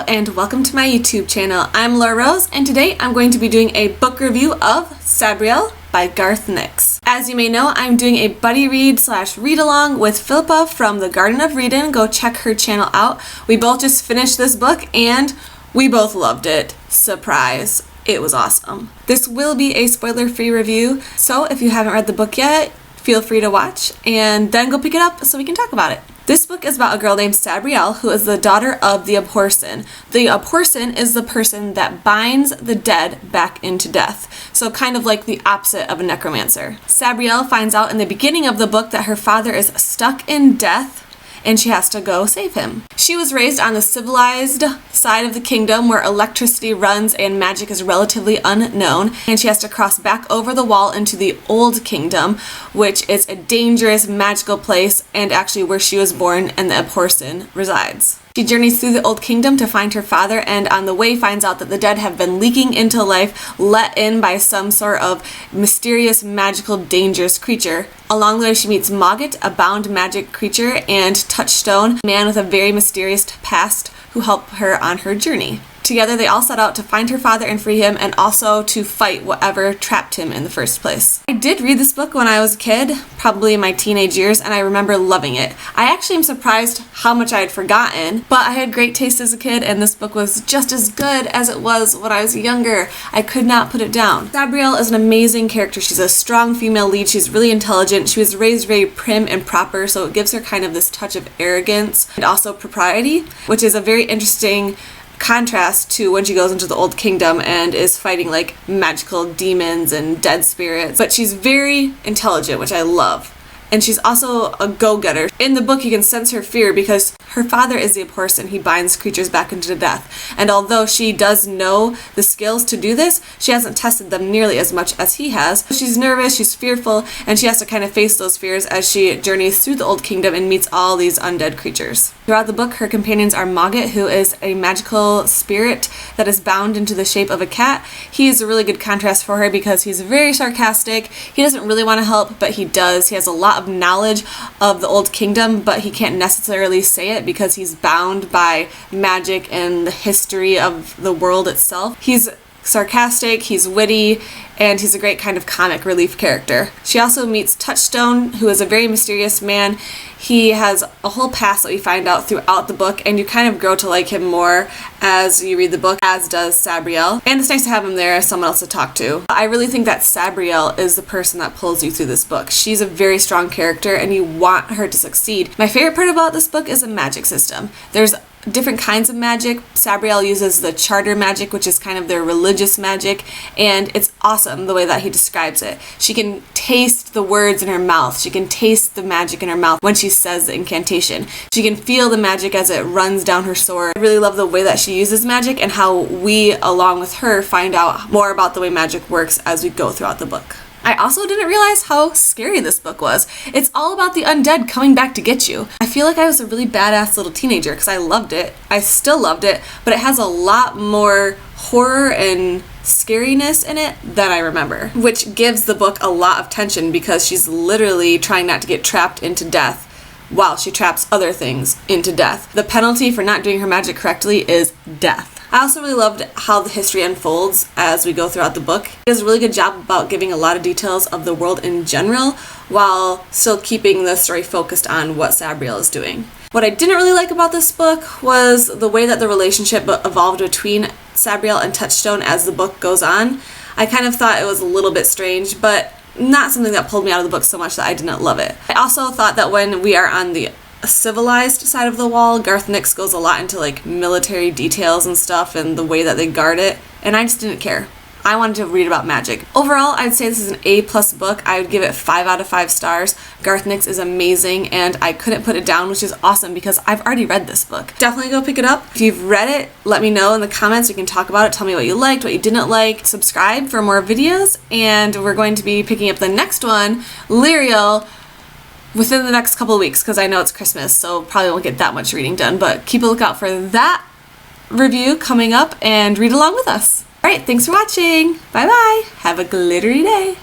and welcome to my YouTube channel. I'm Laura Rose and today I'm going to be doing a book review of Sabriel by Garth Nix. As you may know, I'm doing a buddy read / read along with Philippa from the Garden of Reading. Go check her channel out. We both just finished this book and we both loved it. Surprise. It was awesome. This will be a spoiler-free review, so if you haven't read the book yet, feel free to watch and then go pick it up so we can talk about it. This book is about a girl named Sabriel who is the daughter of the Aporson. The Aporson is the person that binds the dead back into death, so kind of like the opposite of a necromancer. Sabriel finds out in the beginning of the book that her father is stuck in death and she has to go save him. She was raised on the civilized side of the kingdom where electricity runs and magic is relatively unknown, and she has to cross back over the wall into the old kingdom, which is a dangerous magical place and actually where she was born and the Aporson resides. She journeys through the old kingdom to find her father, and on the way finds out that the dead have been leaking into life, let in by some sort of mysterious, magical, dangerous creature. Along the way she meets Mogget, a bound magic creature, and Touchstone, a man with a very mysterious past who help her on her journey. Together they all set out to find her father and free him, and also to fight whatever trapped him in the first place. I did read this book when I was a kid, probably in my teenage years, and I remember loving it. I actually am surprised how much I had forgotten, but I had great taste as a kid and this book was just as good as it was when I was younger. I could not put it down. Sabriel is an amazing character. She's a strong female lead. She's really intelligent. She was raised very prim and proper, so it gives her kind of this touch of arrogance and also propriety, which is a very interesting contrast to when she goes into the old kingdom and is fighting like magical demons and dead spirits. But she's very intelligent, which I love. And she's also a go-getter. In the book you can sense her fear because her father is the Aporson. He binds creatures back into death. And although she does know the skills to do this, she hasn't tested them nearly as much as he has. She's nervous, she's fearful, and she has to kind of face those fears as she journeys through the old kingdom and meets all these undead creatures. Throughout the book, her companions are Mogget, who is a magical spirit that is bound into the shape of a cat. He is a really good contrast for her because he's very sarcastic. He doesn't really want to help, but he does. He has a lot of knowledge of the old kingdom, but he can't necessarily say it because he's bound by magic and the history of the world itself. He's sarcastic, he's witty, and he's a great kind of comic relief character. She also meets Touchstone, who is a very mysterious man. He has a whole past that we find out throughout the book, and you kind of grow to like him more as you read the book, as does Sabriel. And it's nice to have him there as someone else to talk to. I really think that Sabriel is the person that pulls you through this book. She's a very strong character, and you want her to succeed. My favorite part about this book is the magic system. There's different kinds of magic. Sabriel uses the charter magic, which is kind of their religious magic, and it's awesome the way that he describes it. She can taste the words in her mouth. She can taste the magic in her mouth when she says the incantation. She can feel the magic as it runs down her sword. I really love the way that she uses magic and how we, along with her, find out more about the way magic works as we go throughout the book. I also didn't realize how scary this book was. It's all about the undead coming back to get you. I feel like I was a really badass little teenager because I loved it. I still loved it, but it has a lot more horror and scariness in it than I remember, which gives the book a lot of tension because she's literally trying not to get trapped into death while she traps other things into death. The penalty for not doing her magic correctly is death. I also really loved how the history unfolds as we go throughout the book. It does a really good job about giving a lot of details of the world in general while still keeping the story focused on what Sabriel is doing. What I didn't really like about this book was the way that the relationship evolved between Sabriel and Touchstone as the book goes on. I kind of thought it was a little bit strange, but not something that pulled me out of the book so much that I didn't love it. I also thought that when we are on the civilized side of the wall, Garth Nix goes a lot into like military details and stuff and the way that they guard it, and I just didn't care. I wanted to read about magic. Overall, I'd say this is an A+ book. I would give it 5 out of 5 stars. Garth Nix is amazing and I couldn't put it down, which is awesome because I've already read this book. Definitely go pick it up. If you've read it, let me know in the comments. We can talk about it. Tell me what you liked, what you didn't like. Subscribe for more videos, and we're going to be picking up the next one, Lyriel, within the next couple of weeks because I know it's Christmas, so probably won't get that much reading done, but keep a lookout for that review coming up and read along with us. Alright, thanks for watching. Bye bye. Have a glittery day.